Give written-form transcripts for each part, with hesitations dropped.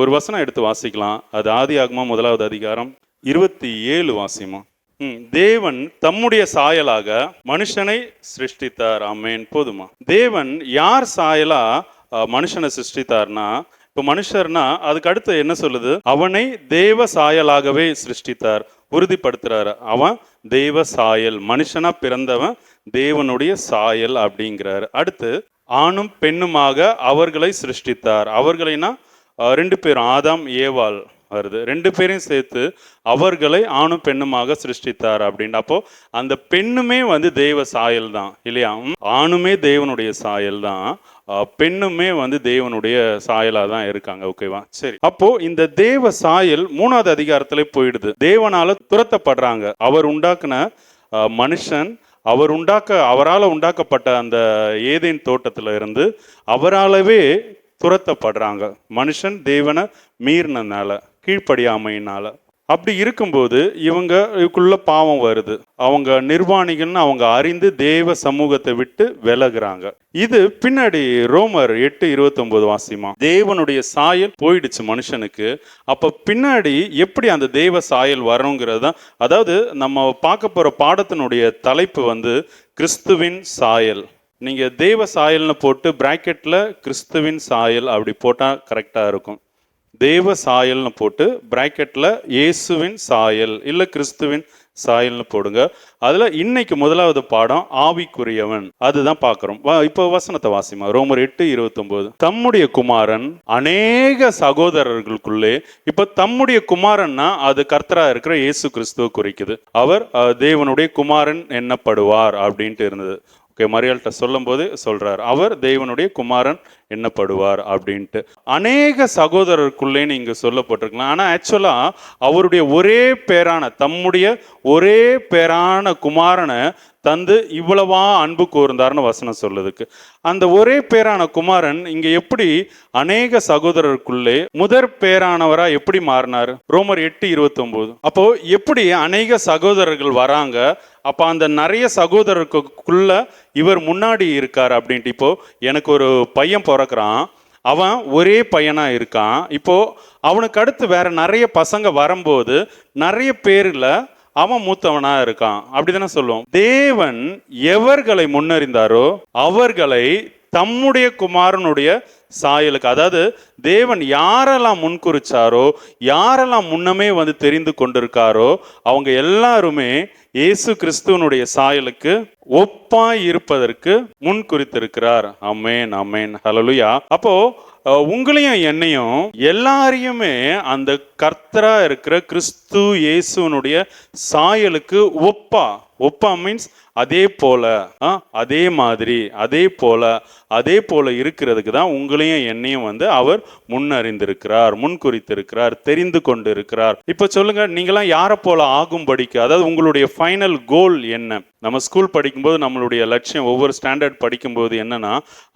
ஒரு வசனம் எடுத்து வாசிக்கலாம். அது ஆதியாகமம் 1வது அதிகாரம் 27 வாசியமா. தேவன் தம்முடைய சாயலாக மனுஷனை சிருஷ்டித்தார். ஆமென். போதுமா? தேவன் யார் சாயலா மனுஷனை சிருஷ்டித்தார்னா, இப்போ மனுஷர்னா அதுக்கு அடுத்து என்ன சொல்லுது? அவனை தேவ சாயலாகவே சிருஷ்டித்தார். உறுதிப்படுத்துறாரு. அவன் தேவ சாயல், மனுஷனா பிறந்தவன் தேவனுடைய சாயல் அப்படிங்கிறாரு. அடுத்து ஆணும் பெண்ணுமாக அவர்களை சிருஷ்டித்தார். அவர்களைனா 2 பேரும், ஆதாம் ஏவாள் வருது. 2 பேரையும் சேர்த்து அவர்களை ஆணும் பெண்ணுமாக சிருஷ்டித்தார் அப்படின்னு. அப்போ அந்த பெண்ணுமே வந்து தேவ சாயல் தான் இல்லையா? ஆணுமே தேவனுடைய சாயல் தான், பெண்ணுமே வந்து தேவனுடைய சாயலா தான் இருக்காங்க. ஓகேவா? சரி. அப்போ இந்த தேவ சாயல் 3வது அதிகாரத்திலே போயிடுது. தேவனால துரத்தப்படுறாங்க. அவர் உண்டாக்குன மனுஷன், அவரால் உண்டாக்கப்பட்ட அந்த ஏதேன் தோட்டத்துல இருந்து அவராலவே துரத்தப்படுறாங்க. மனுஷன் தேவனை மீறினனால, கீழ்ப்படியாமையினால. அப்படி இருக்கும்போது இவங்களுக்குள்ள பாவம் வருது. அவங்க நிர்வாணிகள்னு அவங்க அறிந்து தேவ சமூகத்தை விட்டு விலகுறாங்க. இது பின்னாடி ரோமர் 8:29 வாசிமா. தேவனுடைய சாயல் போயிடுச்சு மனுஷனுக்கு. அப்ப பின்னாடி எப்படி அந்த தேவ சாயல் வரணுங்கிறது தான், அதாவது நம்ம பார்க்க போற பாடத்தினுடைய தலைப்பு வந்து கிறிஸ்துவின் சாயல். நீங்க தேவ சாயல்னு போட்டு பிராக்கெட்ல கிறிஸ்துவின் சாயல் அப்படி போட்டா கரெக்டா இருக்கும். தேவ சாயல்னு போட்டு பிராக்கெட்ல இயேசுவின் சாயல் இல்ல கிறிஸ்துவின் சாயல்னு போடுங்க. அதுல இன்னைக்கு 1வது பாடம் ஆவிக்குரியவன், அதுதான் பார்க்கிறோம். இப்போ வசனத்தை வாசிமா. ரோமர் 8:29. தம்முடைய குமாரன் அநேக சகோதரர்களுக்குள்ளே, இப்ப தம்முடைய குமாரன்னா அது கர்த்தரா இருக்கிற இயேசு கிறிஸ்துவ குறிக்குது. அவர் தேவனுடைய குமாரன் என்னப்படுவார் அப்படின்ட்டு இருந்தது. மரியாள்கிட்ட சொல்லும் போது சொல்றார், அவர் தேவனுடைய குமாரன் என்னப்படுவார் அப்படின்ட்டு. அநேக சகோதரருக்குள்ளேன்னு இங்க சொல்லப்பட்டிருக்கலாம். ஆனா ஆக்சுவலா அவருடைய ஒரே பேரான, தம்முடைய ஒரே பேரான குமாரனை தந்து இவ்வளவா அன்பு கூர்ந்தார்னு வசனம் சொல்லுதுக்கு. அந்த ஒரே பேரான குமாரன் இங்க எப்படி அநேக சகோதரருக்குள்ளே முதற் பேரானவரா எப்படி மாறினார்? ரோமர் 8:29. அப்போ எப்படி அநேக சகோதரர்கள் வராங்க? அப்ப அந்த நிறைய சகோதரருக்குள்ள இவர் முன்னாடி இருக்கார் அப்படின்ட்டு. இப்போ எனக்கு ஒரு பையன் பிறக்கிறான், அவன் ஒரே பையனா இருக்கான். இப்போ அவனுக்கு அடுத்து வேற நிறைய பசங்க வரும்போது நிறைய பேர்ல அவன் மூத்தவனா இருக்கான், அப்படிதானே சொல்லுவோம். தேவன் எவர்களை முன்னறிந்தாரோ அவர்களை தம்முடைய குமாரனுடைய சாயலுக்கு, அதாவது தேவன் யாரெல்லாம் முன்குறிச்சாரோ, யாரெல்லாம் முன்னமே வந்து தெரிந்து கொண்டிருக்காரோ அவங்க எல்லாருமே இயேசு கிறிஸ்துவனுடைய சாயலுக்கு ஒப்பாய் இருப்பதற்கு முன் குறித்திருக்கிறார். ஆமென், ஆமென், ஹல்லேலூயா. அப்போ உங்களையும் என்னையும் எல்லாரையுமே அந்த கர்த்தரா இருக்கிற கிறிஸ்து இயேசுனுடைய சாயலுக்கு ஒப்பா மீன்ஸ் அதே போல, அதே மாதிரி, அதே போல இருக்கிறதுக்கு தான் உங்களையும் என்னையும் வந்து அவர் முன்னறிந்திருக்கிறார், முன்குறித்திருக்கிறார், தெரிந்து கொண்டு இருக்கிறார். இப்ப சொல்லுங்க, நீங்களாம் யாரை போல ஆகும்படிக்கு, அதாவது உங்களுடைய ஃபைனல் கோல் என்ன? நம்ம ஸ்கூல் படிக்கும்போது நம்மளுடைய லட்சியம், ஒவ்வொரு ஸ்டாண்டர்ட் படிக்கும்போது என்னன்னா,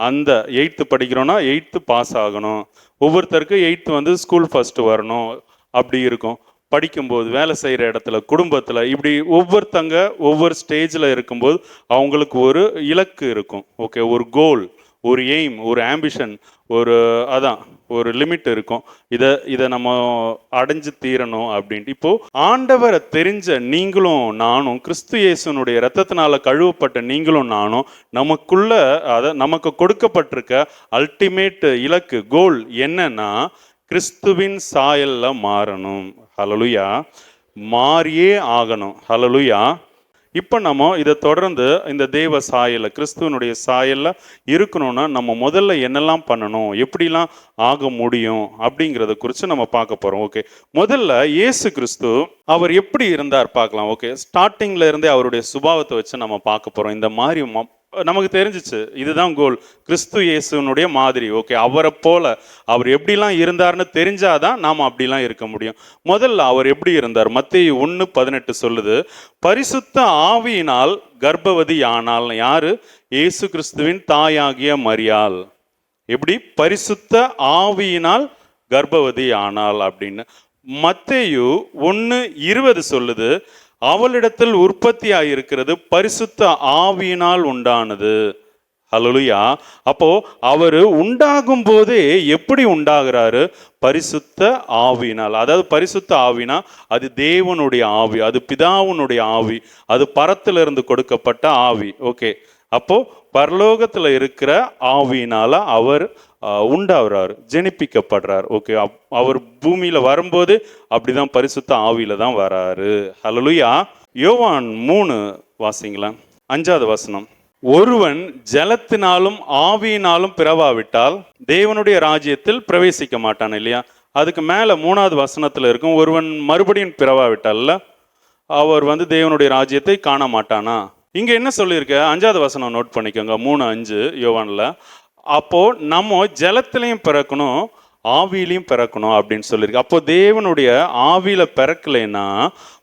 அந்த 8th படிக்கிறோம்னா 8th பாஸ் ஆகணும், ஒவ்வொருத்தருக்கு 8th வந்து ஸ்கூல் ஃபர்ஸ்ட் வரணும், அப்படி இருக்கும். படிக்கும்போது வேலை செய்கிற இடத்துல, குடும்பத்தில், இப்படி ஒவ்வொருத்தங்க ஒவ்வொரு ஸ்டேஜில் இருக்கும்போது அவங்களுக்கு ஒரு இலக்கு இருக்கும். ஓகே, ஒரு கோல், ஒரு எய்ம், ஒரு ஆம்பிஷன், ஒரு லிமிட் இருக்கும். இதை நம்ம அடைஞ்சு தீரணும் அப்படின்ட்டு. இப்போ ஆண்டவரை தெரிஞ்ச நீங்களும் நானும், கிறிஸ்து இயேசுனுடைய இரத்தத்தினால கழுவப்பட்ட நீங்களும் நானும், நமக்கு கொடுக்கப்பட்டிருக்க அல்டிமேட் இலக்கு, கோல் என்னன்னா கிறிஸ்துவின் சாயல்ல மாறணும். ஹல்லேலூயா. மாறியே ஆகணும். ஹல்லேலூயா. இப்போ நம்ம இதை தொடர்ந்து இந்த தேவ சாயல்ல, கிறிஸ்துவனுடைய சாயல்ல இருக்கணும்னா நம்ம முதல்ல என்னெல்லாம் பண்ணணும், எப்படிலாம் ஆக முடியும் அப்படிங்கிறத குறித்து நம்ம பார்க்க போறோம். ஓகே, முதல்ல இயேசு கிறிஸ்து அவர் எப்படி இருந்தார் பார்க்கலாம். ஓகே, ஸ்டார்டிங்ல இருந்தே அவருடைய சுபாவத்தை வச்சு நம்ம பார்க்க போறோம். இந்த மாதிரி நமக்கு தெரிஞ்சிச்சு, இதுதான் கோல், கிறிஸ்து இயேசுனுடைய மாதிரி. ஓகே, அவரை போல அவர் எப்படிலாம் இருந்தார்னு தெரிஞ்சாதான் நாம் அப்படிலாம் இருக்க முடியும். முதல்ல அவர் எப்படி இருந்தார்? மத்தேயு 1:18 சொல்லுது, பரிசுத்த ஆவியினால் கர்ப்பவதி ஆனாள். யாரு? இயேசு கிறிஸ்துவின் தாயாகிய மரியாள். எப்படி? பரிசுத்த ஆவியினால் கர்ப்பவதி ஆனாள் அப்படின்னு. மத்தேயு 1:20 சொல்லுது, அவளிடத்தில் உற்பத்தியாயிருக்கிறது பரிசுத்த ஆவியினால் உண்டானது. ஹல்லேலூயா. அப்போ அவர் உண்டாகும் போதே எப்படி உண்டாகிறாரு? பரிசுத்த ஆவியினால். அதாவது பரிசுத்த ஆவினா அது தேவனுடைய ஆவி, அது பிதாவுனுடைய ஆவி, அது பரத்திலிருந்து கொடுக்கப்பட்ட ஆவி. ஓகே, அப்போ பரலோகத்துல இருக்கிற ஆவியினால அவர் உண்டாகிறார், ஜெனிப்பிக்கப்படுறார். ஓகே, அவர் பூமியில வரும்போது அப்படிதான் பரிசுத்த ஆவியில தான் வராரு. ஹல்லேலூயா. யோவான் 3 வாசிங்களா, 5வது வசனம். ஒருவன் ஜலத்தினாலும் ஆவியினாலும் பிறவாவிட்டால் தேவனுடைய ராஜ்யத்தில் பிரவேசிக்க மாட்டான் இல்லையா? அதுக்கு மேல 3வது வசனத்துல இருக்கும், ஒருவன் மறுபடியும் பிறவாவிட்டால் அவர் தேவனுடைய ராஜ்யத்தை காண மாட்டானா. இங்க என்ன சொல்லியிருக்க? 5வது வசனம் நோட் பண்ணிக்கோங்க, 3:5 யோவான்ல. அப்போ நம்ம ஜலத்திலையும் பிறக்கணும், ஆவியிலையும் பிறக்கணும் அப்படின்னு சொல்லியிருக்கு. அப்போ தேவனுடைய ஆவியில பிறக்கலைன்னா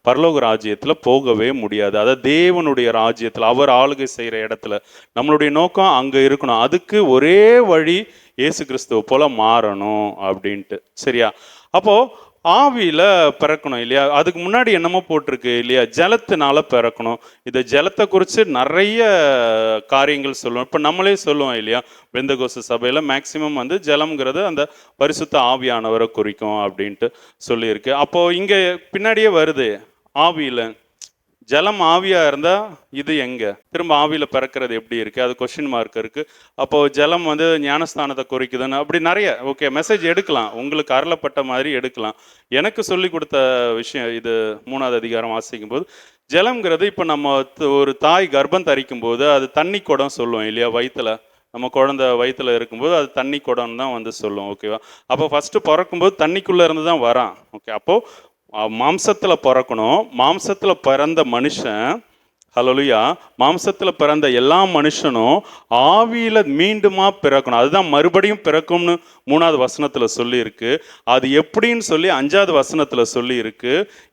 பரலோக ராஜ்யத்துல போகவே முடியாது. அதாவது தேவனுடைய ராஜ்யத்துல அவர் ஆளுகை செய்யற இடத்துல நம்மளுடைய நோக்கம் அங்க இருக்கணும். அதுக்கு ஒரே வழி இயேசு கிறிஸ்துவ போல மாறணும் அப்படின்ட்டு. சரியா? அப்போ ஆவியில பிறக்கணும் இல்லையா? அதுக்கு முன்னாடி என்னமோ போட்டிருக்கு இல்லையா? ஜலத்தினால பிறக்கணும். இந்த ஜலத்தை குறித்து நிறைய காரியங்கள் சொல்லுவோம். இப்போ நம்மளே சொல்லுவோம் இல்லையா? பெந்தகோஸ்து சபையில் மேக்சிமம் ஜலம்ங்கிறது அந்த பரிசுத்த ஆவியானவரை குறிக்கும் அப்படின்ட்டு சொல்லியிருக்கு. அப்போ இங்க பின்னாடியே வருது ஆவியில. ஜலம் ஆவியா இருந்தா இது எங்க திரும்ப ஆவியில பிறக்கிறது எப்படி இருக்கு? அது கொஸ்டின் மார்க் இருக்கு. அப்போ ஜலம் ஞானஸ்தானத்தை குறிக்குதுன்னு அப்படி நிறைய ஓகே மெசேஜ் எடுக்கலாம், உங்களுக்கு அருளப்பட்ட மாதிரி எடுக்கலாம். எனக்கு சொல்லி கொடுத்த விஷயம் இது 3வது அதிகாரம் வாசிக்கும் போது, ஜலம்ங்கிறது இப்போ நம்ம ஒரு தாய் கர்ப்பம் தரிக்கும் போது அது தண்ணி குடம் சொல்லுவோம் இல்லையா? வயிற்றுல நம்ம குழந்தை வயிற்றுல இருக்கும்போது அது தண்ணி குடம் தான் சொல்லுவோம். ஓகேவா? அப்போ ஃபர்ஸ்ட் பிறக்கும்போது தண்ணிக்குள்ள இருந்து தான் வரான். ஓகே, அப்போ மாம்சத்துல பிறக்கணும். மாம்சத்துல பிறந்த மனுஷன், ஹல்லேலூயா, மாம்சத்துல பிறந்த எல்லா மனுஷனும் ஆவியில மீண்டுமா பிறக்கணும். அதுதான் மறுபடியும் பிறக்கும்னு 3வது வசனத்துல சொல்லி இருக்கு. அது எப்படின்னு சொல்லி 5வது வசனத்துல சொல்லி இருக்கு.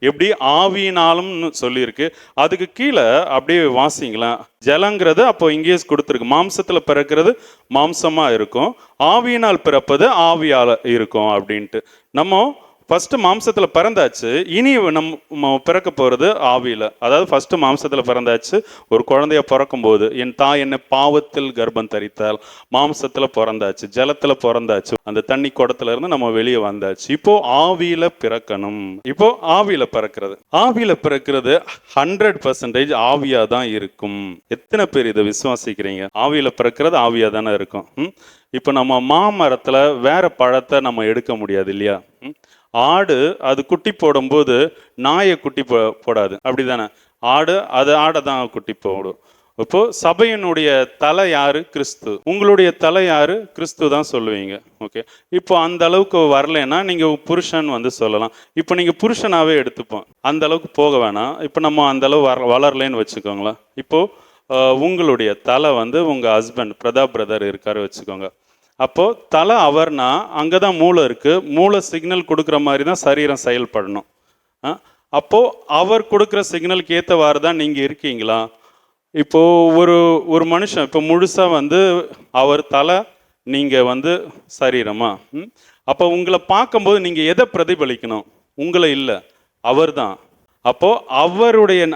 எப்படி? ஆவியினாலும் சொல்லி இருக்கு. அதுக்கு கீழே அப்படியே வாசிங்களேன். ஜலங்கிறது அப்போ இங்கேயே கொடுத்துருக்கு, மாம்சத்துல பிறக்கிறது மாம்சமா இருக்கும், ஆவியினால் பிறப்பது ஆவியால இருக்கும் அப்படின்ட்டு. நம்ம ஃபர்ஸ்ட் மாம்சத்தில் பிறந்தாச்சு, இனி நம்ம பிறக்க போகிறது ஆவியில். அதாவது ஃபர்ஸ்ட் மாம்சத்தில் பிறந்தாச்சு, ஒரு குழந்தைய பிறக்கும் போது என் தாய் என்னை பாவத்தில் கர்ப்பம் தரித்தால் மாம்சத்தில் பிறந்தாச்சு, ஜலத்தில் பிறந்தாச்சு, அந்த தண்ணி குடத்துல இருந்து நம்ம வெளியே வந்தாச்சு. இப்போ ஆவியில் பிறக்கணும். இப்போ ஆவியில் பிறக்கிறது, ஆவியில் பிறக்கிறது 100% ஆவியா தான் இருக்கும். எத்தனை பேர் இதை விசுவாசிக்கிறீங்க? ஆவியில் பிறக்கிறது ஆவியா தானே இருக்கும். இப்போ நம்ம மாமரத்தில் வேற பழத்தை நம்ம எடுக்க முடியாது இல்லையா? ஆடு அது குட்டி போடும்போது நாயை குட்டி போடாது, அப்படிதானே? ஆடை தான் குட்டி போடும். இப்போ சபையினுடைய தலை யாரு? கிறிஸ்து. உங்களுடைய தலை யாரு? கிறிஸ்து தான் சொல்லுவீங்க. ஓகே, இப்போ அந்த அளவுக்கு வரலன்னா நீங்க புருஷன் சொல்லலாம். இப்போ நீங்க புருஷனாவே எடுத்துப்போம், அந்த அளவுக்கு போக வேணாம். இப்போ நம்ம அந்த அளவு வளரலன்னு வச்சுக்கோங்களேன். இப்போ உங்களுடைய தலை உங்க ஹஸ்பண்ட் பிரதாப் பிரதர் இருக்காரு வச்சுக்கோங்க. அப்போ தலை அவர்னா அங்கதான் மூளை இருக்கு, மூளை சிக்னல் கொடுக்குற மாதிரி தான் சரீரம் செயல்படணும். அப்போ அவர் கொடுக்குற சிக்னலுக்கு ஏற்றவாறு தான் நீங்க இருக்கீங்களா? இப்போ ஒரு மனுஷன் இப்போ முழுசா அவர் தலை, நீங்க சரீரமா? அப்போ உங்களை பார்க்கும்போது நீங்க எதை பிரதிபலிக்கணும்? உங்களை இல்லை, அவர் தான். அப்போ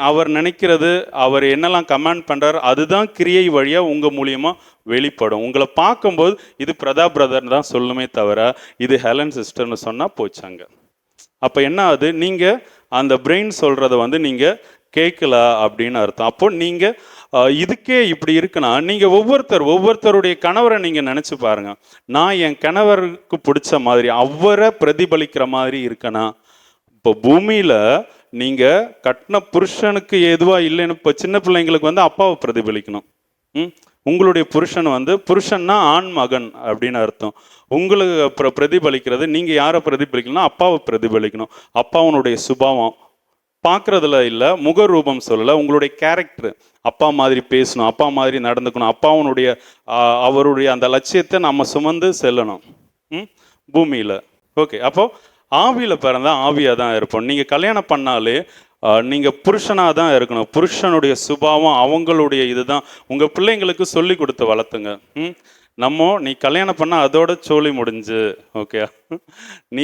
அவர் நினைக்கிறது, அவர் என்னெல்லாம் கமெண்ட் பண்றாரு, அதுதான் கிரியை வழியா உங்க மூலியமா வெளிப்படும். உங்களை பார்க்கும்போது இது பிரதாப் பிரதர் தான் சொல்லுமே தவிர இது ஹெலன் சிஸ்டர்னு சொன்னா போச்சாங்க. அப்ப என்ன ஆகுது? நீங்க அந்த பிரெயின் சொல்றத நீங்க கேட்கல அப்படின்னு அர்த்தம். அப்போ நீங்க இதுக்கே இப்படி இருக்குன்னா நீங்க ஒவ்வொருத்தருடைய கணவரை நீங்க நினைச்சு பாருங்க. நான் என் கணவருக்கு பிடிச்ச மாதிரி அவரை பிரதிபலிக்கிற மாதிரி இருக்கனா? இப்போ பூமியில நீங்க கட்டின புருஷனுக்கு எதுவா இல்லைன்னு இப்போ சின்ன பிள்ளைங்களுக்கு அப்பாவை பிரதிபலிக்கணும். உங்களுடைய புருஷன் புருஷன்னா ஆண் மகன் அப்படின்னு அர்த்தம். உங்களுக்கு பிரதிபலிக்கிறது நீங்க யாரை பிரதிபலிக்கணும்னா அப்பாவை பிரதிபலிக்கணும். அப்பாவுனுடைய சுபாவம் பார்க்கறதுல இல்லை, முகரூபம் சொல்லலை, உங்களுடைய கேரக்டர். அப்பா மாதிரி பேசணும், அப்பா மாதிரி நடந்துக்கணும், அப்பாவுனுடைய அவருடைய அந்த லட்சியத்தை நம்ம சுமந்து செல்லணும் பூமியில. ஓகே, அப்போ ஆவியில பிறந்தா ஆவியா தான் இருப்போம். நீங்க கல்யாணம் பண்ணாலே நீங்க புருஷனா தான் இருக்கணும். புருஷனுடைய சுபாவம் அவங்களுடைய இதுதான் உங்க பிள்ளைங்களுக்கு சொல்லி கொடுத்து வளர்த்துங்க. நீ கல்யாணம் பண்ண அதோட சோழி முடிஞ்சு, ஓகே, நீ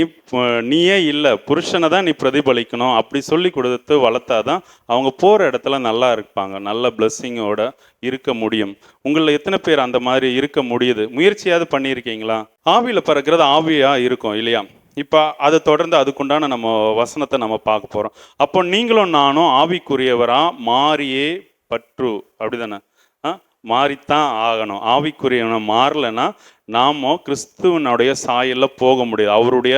நீயே இல்லை, புருஷனை தான் நீ பிரதிபலிக்கணும் அப்படி சொல்லி கொடுத்து வளர்த்தாதான் அவங்க போகிற இடத்துல நல்லா இருப்பாங்க, நல்ல பிளெஸ்ஸிங்கோட இருக்க முடியும். உங்களில் எத்தனை பேர் அந்த மாதிரி இருக்க முடியுது? முயற்சியாவது பண்ணியிருக்கீங்களா? ஆவியில் பறக்கிறது ஆவியாக இருக்கும் இல்லையா? இப்போ அதை தொடர்ந்து அதுக்குண்டான நம்ம வசனத்தை நம்ம பார்க்க போகிறோம். அப்போ நீங்களும் நானும் ஆவிக்குரியவராக மாறியே பற்று, அப்படி தானே? மாறித்தான் ஆகணும். ஆவிக்குரியவனை மாறலைன்னா நாம் கிறிஸ்துவனுடைய சாயலில் போக முடியாது. அவருடைய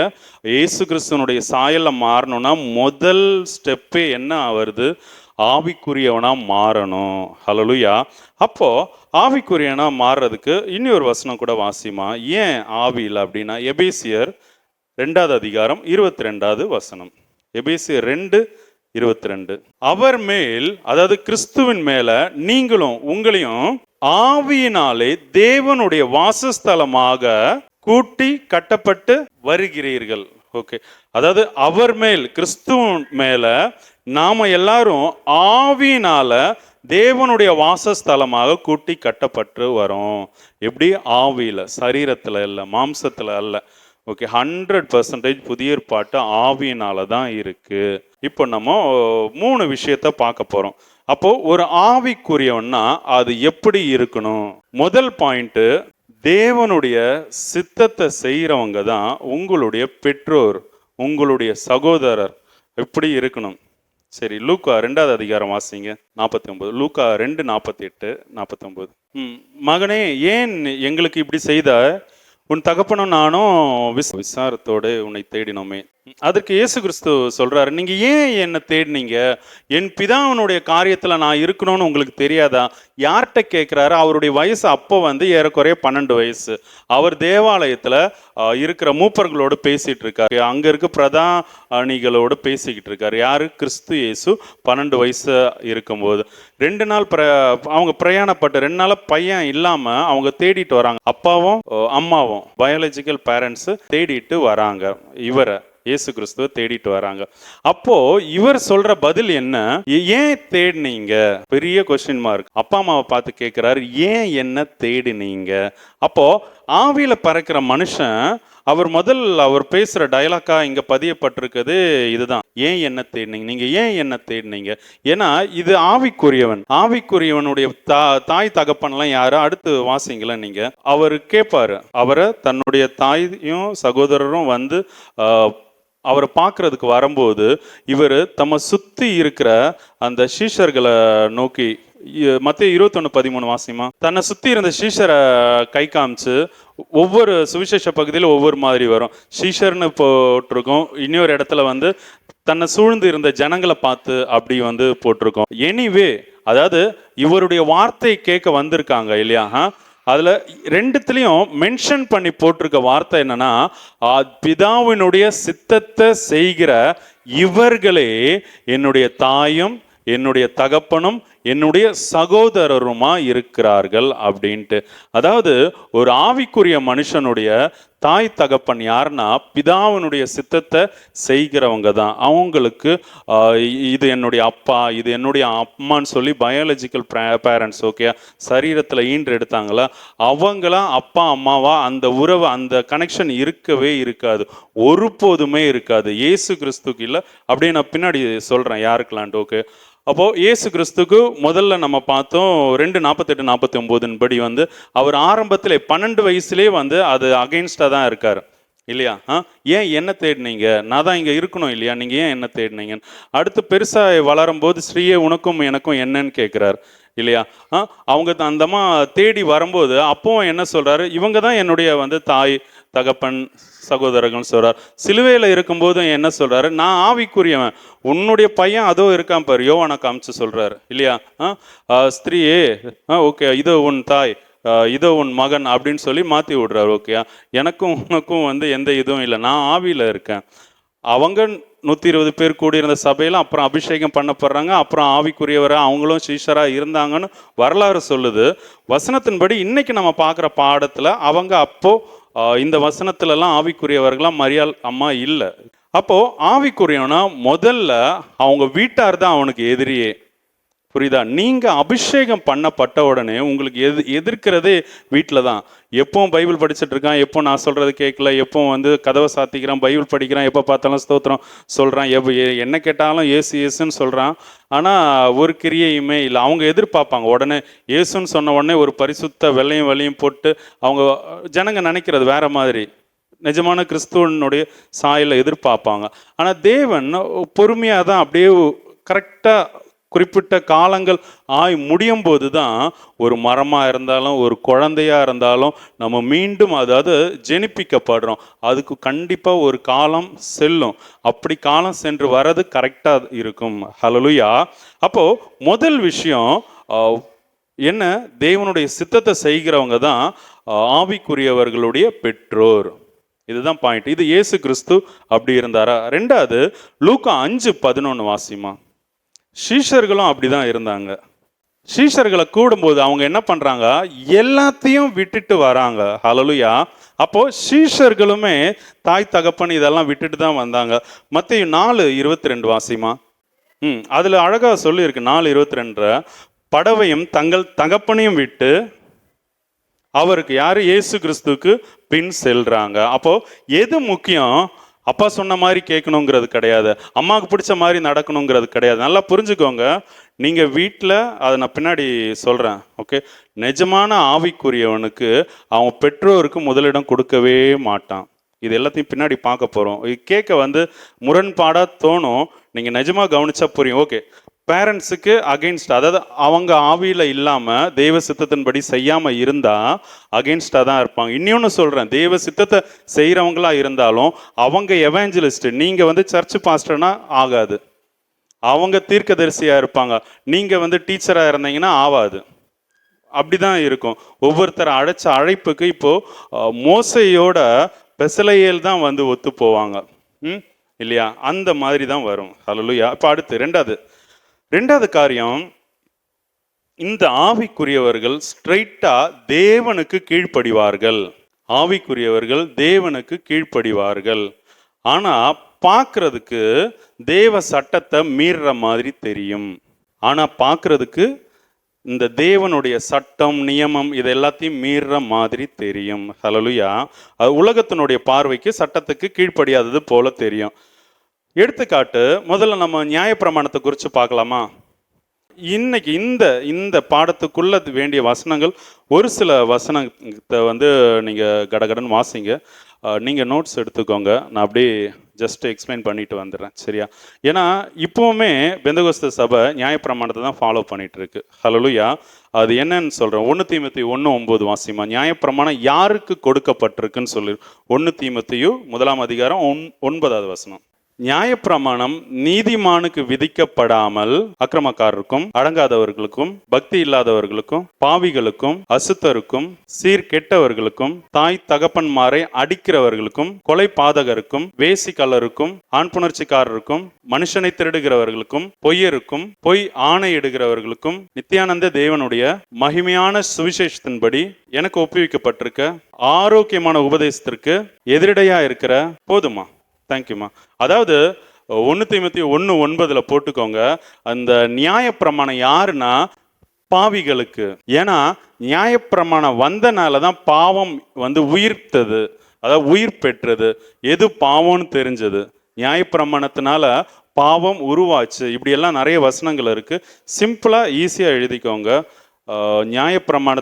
இயேசு கிறிஸ்துவனுடைய சாயலில் மாறணும்னா முதல் ஸ்டெப்பே என்ன வருது? ஆவிக்குரியவனாக மாறணும். ஹல்லேலூயா. அப்போது ஆவிக்குரியவனாக மாறுறதுக்கு இன்னொரு வசனம் கூட வாசிமா. ஏன் ஆவியில் அப்படின்னா, எபேசியர் 2வது அதிகாரம் 22வது வசனம். எபேசியர் 2:22. அவர் மேல், அதாவது கிறிஸ்துவின் மேல நீங்களும் உங்களையும் ஆவியினாலே தேவனுடைய வாசஸ்தலமாக கூட்டி கட்டப்பட்டு வருகிறீர்கள். ஓகே, அதாவது அவர் மேல், கிறிஸ்துவின் மேல நாம எல்லாரும் ஆவியினால தேவனுடைய வாசஸ்தலமாக கூட்டி கட்டப்பட்டு வரோம். எப்படி? ஆவியில, சரீரத்துல இல்லை, மாம்சத்துல அல்ல. ஓகே, 100% புதிய ஏற்பாட்டு ஆவியினால தான் இருக்கு. இப்போ நம்ம 3 விஷயத்தை பார்க்க போறோம். அப்போ ஒரு ஆவிக்குரியவன்னா அது எப்படி இருக்கணும்? முதல் பாயிண்ட், தேவனுடைய சித்தத்தை செய்கிறவங்க தான் உங்களுடைய பெற்றோர், உங்களுடைய சகோதரர். எப்படி இருக்கணும்? சரி, லூக்கா 2வது அதிகாரம் வாசிங்க, 49. லூக்கா 2:48, 49. மகனே, ஏன் எங்களுக்கு இப்படி செய்த? உன் தகப்பனும் நானும் விசாரத்தோடு உன்னை தேடினோமே. அதற்கு இயேசு கிறிஸ்து சொல்றாரு, நீங்க ஏன் என்னை தேடினீங்க? என் பிதாவினுடைய காரியத்துல நான் இருக்கணும்னு உங்களுக்கு தெரியாதா? யார்கிட்ட கேட்கிறாரு? அவருடைய வயசு அப்போ ஏறக்குறைய 12 வயசு. அவர் தேவாலயத்துல இருக்கிற மூப்பர்களோடு பேசிட்டு இருக்காரு, அங்க இருக்க பிரதானிகளோடு பேசிக்கிட்டு இருக்காரு. யாரு? கிறிஸ்து இயேசு 12 வயசு இருக்கும்போது 2 நாள் அவங்க பிரயாணப்பட்டு 2 நாள் பையன் இல்லாம அவங்க தேடிட்டு வராங்க. அப்பாவும் அம்மாவும், பயாலஜிக்கல் பேரண்ட்ஸ் தேடிட்டு வராங்க, இவரை இயேசு கிறிஸ்துவ தேடிட்டு வராங்க. அப்போ இவர் சொல்ற பதில் என்ன? ஏன் தேடினீங்க? பெரிய கொஸ்டின் மார்க். அப்பா அம்மாவை பார்த்து கேட்கிறாரு, ஏன் என்ன தேடினீங்க? அப்போ ஆவியில பறக்கிற மனுஷன் அவர் பேசுற டயலாக்கா இங்க பதியப்பட்டிருக்குது இதுதான். ஏன் என்ன தேடினீங்க? நீங்க ஏன் என்ன தேடினீங்க? ஏன்னா இது ஆவிக்குரியவனுடைய தாய் தகப்பன்லாம் யாரு? அடுத்து வாசிங்கள நீங்க. அவர் கேட்பாரு, அவரை தன்னுடைய தாயும் சகோதரரும் அவரை பார்க்கறதுக்கு வரும்போது இவர் தம்மை சுத்தி இருக்கிற அந்த சீஷர்களை நோக்கி, மத்தேயு 21:13 வாசிமா. தன்னை சுத்தி இருந்த சீஷரை கை காமிச்சு, ஒவ்வொரு சுவிசேஷ பகுதியில் ஒவ்வொரு மாதிரி வரும். சீஷர்னு போட்டிருக்கோம், இன்னொரு இடத்துல தன்னை சூழ்ந்து இருந்த ஜனங்களை பார்த்து அப்படி போட்டிருக்கோம். எனிவே, அதாவது இவருடைய வார்த்தை கேட்க வந்திருக்காங்க இல்லையா? அதுல 2த்துலயும் மென்ஷன் பண்ணி போட்டிருக்க வார்த்தை என்னன்னா, பிதாவினுடைய சித்தத்தை செய்கிற இவர்களே என்னுடைய தாயும் என்னுடைய தகப்பனும் என்னுடைய சகோதரருமா இருக்கிறார்கள் அப்படின்ட்டு. அதாவது ஒரு ஆவிக்குரிய மனுஷனுடைய தாய் தகப்பன் யாருன்னா பிதாவினுடைய சித்தத்தை செய்கிறவங்க தான். அவங்களுக்கு இது என்னுடைய அப்பா, இது என்னுடைய அம்மான்னு சொல்லி பயாலஜிக்கல் பேரண்ட்ஸ், ஓகே, சரீரத்தில் ஈன்று எடுத்தாங்களா, அவங்களாம் அப்பா அம்மாவா அந்த உறவு, அந்த கனெக்ஷன் இருக்கவே இருக்காது, ஒருபோதுமே இருக்காது. இயேசு கிறிஸ்துக்கு இல்லை. அப்படியே நான் பின்னாடி சொல்கிறேன் யாருக்கலான்ட்டு. ஓகே, அப்போது இயேசு கிறிஸ்துக்கு முதல்ல நம்ம பார்த்தோம் 2:48-49 படி அவர் ஆரம்பத்திலே 12 வயசுலேயே அது அகைன்ஸ்டாக தான் இருக்கார் இல்லையா? ஏன் என்ன தேடினீங்க? நான் தான் இங்கே இருக்கணும் இல்லையா? நீங்கள் ஏன் என்ன தேடினீங்க? அடுத்து பெருசாக வளரும்போது ஸ்ரீயே உனக்கும் எனக்கும் என்னன்னு கேட்குறாரு இல்லையா? அவங்க அந்தமா தேடி வரும்போது அப்பவும் என்ன சொல்கிறாரு? இவங்க தான் என்னுடைய தாய் தகப்பன் சகோதரர்கள் சொல்றார். சிலுவையில் இருக்கும்போதும் என்ன சொல்றாரு? நான் ஆவிக்குரியவன், உன்னுடைய பையன் அதோ இருக்கான் பாரு, யோவானை காமிச்சு சொல்றாரு இல்லையா? ஸ்திரீயே, ஓகே, இதோ உன் தாய், இதோ உன் மகன் அப்படின்னு சொல்லி மாற்றி விடுறாரு. ஓகே, எனக்கும் உனக்கும் எந்த இதுவும் இல்லை, நான் ஆவியில் இருக்கேன். அவங்க 120 பேர் கூடியிருந்த சபையில் அப்புறம் அபிஷேகம் பண்ணப்படுறாங்க, அப்புறம் ஆவிக்குரியவராக அவங்களும் சீஷராக இருந்தாங்கன்னு வரலாறு சொல்லுது. வசனத்தின்படி இன்னைக்கு நம்ம பார்க்குற பாடத்தில் அவங்க அப்போ இந்த வசனத்துலலாம் ஆவிக்குரியவர்களாம் மரியாள் அம்மா இல்லை. அப்போ ஆவிக்குரியவனா முதல்ல அவங்க வீட்டார் தான் அவனுக்கு எதிரியே. புரியுதா? நீங்க அபிஷேகம் பண்ணப்பட்ட உடனே உங்களுக்கு எதிர்க்கிறதே வீட்டில் தான். எப்பவும் பைபிள் படிச்சுட்டு இருக்கான், எப்போ நான் சொல்றது கேட்கல, எப்போ வந்து கதவை சாத்திக்கிறான், பைபிள் படிக்கிறான், எப்போ பார்த்தாலும் ஸ்தோத்திரம் சொல்றான், என்ன கேட்டாலும் ஏசு ஏசுன்னு சொல்றான். ஆனா ஒரு கிரியையுமே இல்லை. அவங்க எதிர்பார்ப்பாங்க உடனே ஏசுன்னு சொன்ன உடனே ஒரு பரிசுத்த வெள்ளையும் வெள்ளையும் போட்டு அவங்க ஜனங்க நினைக்கிறது வேற மாதிரி. நிஜமான கிறிஸ்துவனுடைய சாயலை எதிர்பார்ப்பாங்க. ஆனா தேவன் பொறுமையாக தான் அப்படியே கரெக்டாக குறிப்பிட்ட காலங்கள் முடியும் போது தான் ஒரு மரமாக இருந்தாலும் ஒரு குழந்தையாக இருந்தாலும் நம்ம மீண்டும் அதாவது ஜெனிப்பிக்கப்படுறோம். அதுக்கு கண்டிப்பாக ஒரு காலம் செல்லும். அப்படி காலம் சென்று வர்றது கரெக்டாக இருக்கும். ஹல்லேலூயா. அப்போது முதல் விஷயம் என்ன, தேவனுடைய சித்தத்தை செய்கிறவங்க தான் ஆவிக்குரியவர்களுடைய பெற்றோர். இதுதான் பாயிண்ட். இது இயேசு கிறிஸ்து அப்படி இருந்தாரா? ரெண்டாவது, லூக்கா 5:11 வாசிமா. சீஷர்களும் அப்படிதான் இருந்தாங்க. சீஷர்களை கூடும்போது அவங்க என்ன பண்றாங்க, எல்லாத்தையும் விட்டுட்டு வராங்க. ஹல்லேலூயா. அப்போ சீஷர்களுமே தாய் தகப்பன் இதெல்லாம் விட்டுட்டு தான் வந்தாங்க. மத்தேயு 4:22 வாசிமா. அதுல அழகா சொல்லி இருக்கு. 4:22 படவையும் தங்கள் தகப்பனையும் விட்டு அவருக்கு யாரு, இயேசு கிறிஸ்துவுக்கு பின் செல்றாங்க. அப்போ எது முக்கியம்? அப்பா சொன்ன மாதிரி கேட்கணுங்கிறது கிடையாது, அம்மாவுக்கு பிடிச்ச மாதிரி நடக்கணுங்கிறது கிடையாது. நல்லா புரிஞ்சுக்கோங்க. நீங்க வீட்டில் அதை நான் பின்னாடி சொல்றேன். ஓகே, நிஜமான ஆவிக்குரியவனுக்கு அவன் பெற்றோருக்கு முதலிடம் கொடுக்கவே மாட்டான். இது எல்லாத்தையும் பின்னாடி பார்க்க போறோம். இது கேட்க முரண்பாடா தோணும். நீங்க நிஜமா கவனிச்சா புரியும். ஓகே, பேரண்ட்ஸுக்கு அகெயின்ஸ்ட், அதாவது அவங்க ஆவியில் இல்லாமல் தெய்வ சித்தத்தின்படி செய்யாமல் இருந்தால் அகெயின்ஸ்டாக தான் இருப்பாங்க. இன்னொன்று சொல்கிறேன், தெய்வ சித்தத்தை செய்கிறவங்களா இருந்தாலும் அவங்க எவாஞ்சலிஸ்ட். நீங்கள் சர்ச் பாஸ்டர்னா ஆகாது. அவங்க தீர்க்கதரிசியாக இருப்பாங்க. நீங்கள் டீச்சராக இருந்தீங்கன்னா ஆகாது. அப்படி தான் இருக்கும். ஒவ்வொருத்தரை அழைச்ச அழைப்புக்கு இப்போது மோசையோட பெசலையேல் தான் ஒத்து போவாங்க. இல்லையா? அந்த மாதிரி தான் வரும். ஹல்லேலூயா. இப்போ அடுத்து ரெண்டாவது காரியம், இந்த ஆவிக்குரியவர்கள் ஸ்ட்ரைட்டா தேவனுக்கு கீழ்ப்படிவார்கள். ஆவிக்குரியவர்கள் தேவனுக்கு கீழ்ப்படிவார்கள். ஆனா பார்க்கறதுக்கு தேவ சட்டத்தை மீறுற மாதிரி தெரியும். ஆனா பார்க்கறதுக்கு இந்த தேவனுடைய சட்டம் நியமம் இது எல்லாத்தையும் மீறுற மாதிரி தெரியும். ஹல்லேலூயா. அது உலகத்தினுடைய பார்வைக்கு சட்டத்துக்கு கீழ்ப்படியாதது போல தெரியும். எடுத்துக்காட்டு, முதல்ல நம்ம நியாயப்பிரமாணத்தை குறித்து பார்க்கலாமா? இன்னைக்கு இந்த பாடத்துக்குள்ள வேண்டிய வசனங்கள், ஒரு சில வசனத்தை நீங்கள் கடகடன் வாசிங்க. நீங்கள் நோட்ஸ் எடுத்துக்கோங்க. நான் அப்படியே ஜஸ்ட் எக்ஸ்பிளைன் பண்ணிட்டு வந்துடுறேன், சரியா? ஏன்னா இப்போவுமே பெந்தகோஸ்து சபை நியாயப்பிரமாணத்தை தான் ஃபாலோ பண்ணிட்டு இருக்கு. ஹல்லேலூயா. அது என்னன்னு சொல்கிறேன். 1 தீமோத்தேயு 1:9 வாசிமா. நியாயப்பிரமாணம் யாருக்கு கொடுக்கப்பட்டிருக்குன்னு சொல்லி 1 தீமோத்தேயு 1:9 வசனம். நியாயப்பிரமாணம் நீதிமானுக்கு விதிக்கப்படாமல் அக்கிரமக்காரருக்கும் அடங்காதவர்களுக்கும் பக்தி இல்லாதவர்களுக்கும் பாவிகளுக்கும் அசுத்தருக்கும் சீர்கெட்டவர்களுக்கும் தாய் தகப்பன்மாரை அடிக்கிறவர்களுக்கும் கொலை பாதகருக்கும் வேசிக்கல்லருக்கும் ஆண் புணர்ச்சிக்காரருக்கும் மனுஷனை திருடுகிறவர்களுக்கும் பொய்யருக்கும் பொய் ஆணையிடுகிறவர்களுக்கும் நித்தியானந்த தேவனுடைய மகிமையான சுவிசேஷத்தின்படி எனக்கு ஒப்புவிக்கப்பட்டிருக்க ஆரோக்கியமான உபதேசத்திற்கு எதிரடையா இருக்கிற போதுமா. தேங்க்யூமா. அதாவது 1 தீமோத்தேயு 1:9 போட்டுக்கோங்க. அந்த நியாயப்பிரமாணம் யாருன்னா பாவிகளுக்கு. ஏன்னா நியாயப்பிரமாணம் வந்தனால தான் பாவம் உயிர்த்தது, அதாவது உயிர் பெற்றது. எது பாவம்னு தெரிஞ்சது. நியாயப்பிரமாணத்தினால பாவம் உருவாச்சு. இப்படியெல்லாம் நிறைய வசனங்கள் இருக்கு. சிம்பிளா ஈஸியா எழுதிக்கோங்க. நியாயப்பிரமாண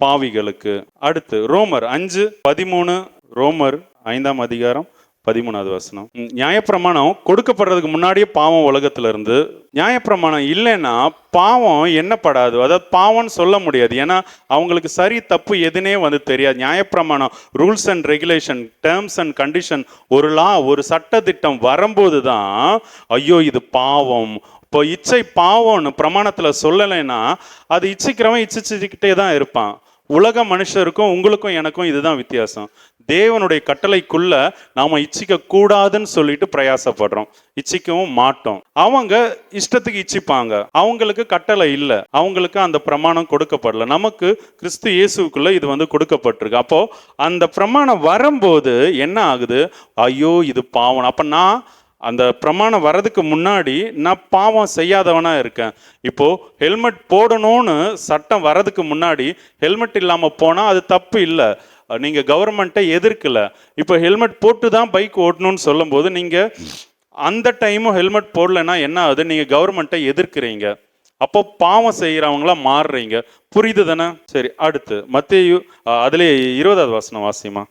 பாவிகளுக்கு. அடுத்து ரோமர் 5:13. ரோமர் 5:13 வசனம். நியாயப்பிரமாணம் கொடுக்கப்படுறதுக்கு முன்னாடியே பாவம் உலகத்துல இருந்து. நியாயப்பிரமாணம் இல்லைன்னா பாவம் என்னப்படாது, அதாவது பாவம்னு சொல்ல முடியாது. ஏன்னா அவங்களுக்கு சரி தப்பு எதுனே தெரியாது. நியாயப்பிரமாணம் rules and regulation, terms and condition, ஒரு ஒரு சட்டத்திட்டம் வரும்போது தான் ஐயோ இது பாவம். இப்போ இச்சை பாவம்னு பிரமாணத்துல சொல்லலைன்னா அது இச்சிக்கிறவன் இச்சிச்சுக்கிட்டே தான் இருப்பான். உலக மனுஷருக்கும் உங்களுக்கும் எனக்கும் இதுதான் வித்தியாசம். தேவனுடைய கட்டளைக்குள்ள நாம இச்சிக்க கூடாதுன்னு சொல்லிட்டு பிரயாசப்படுறோம், இச்சிக்கவும் மாட்டோம். அவங்க இஷ்டத்துக்கு இச்சிப்பாங்க. அவங்களுக்கு கட்டளை இல்லை, அவங்களுக்கு அந்த பிரமாணம் கொடுக்கப்படல. நமக்கு கிறிஸ்து இயேசுக்குள்ள இது கொடுக்கப்பட்டிருக்கு. அப்போ அந்த பிரமாணம் வரும்போது என்ன ஆகுது, ஐயோ இது பாவம். அப்ப நான் அந்த பிரமாணம் வர்றதுக்கு முன்னாடி நான் பாவம் செய்யாதவனா இருக்கேன். இப்போ ஹெல்மெட் போடணும்னு சட்டம் வர்றதுக்கு முன்னாடி ஹெல்மெட் இல்லாமல் போனால் அது தப்பு இல்லை, நீங்கள் கவர்மெண்ட்டை எதிர்க்கல. இப்போ ஹெல்மெட் போட்டு தான் பைக் ஓட்டணும்னு சொல்லும்போது நீங்கள் அந்த டைமும் ஹெல்மெட் போடலைன்னா என்ன ஆகுது? நீங்கள் கவர்மெண்ட்டை எதிர்க்கிறீங்க. அப்போ பாவம் செய்கிறவங்களா மாறுறீங்க. புரியுது தானே? சரி, அடுத்து மத்தேயு அதுல 20வது வசனம் வாசிமா.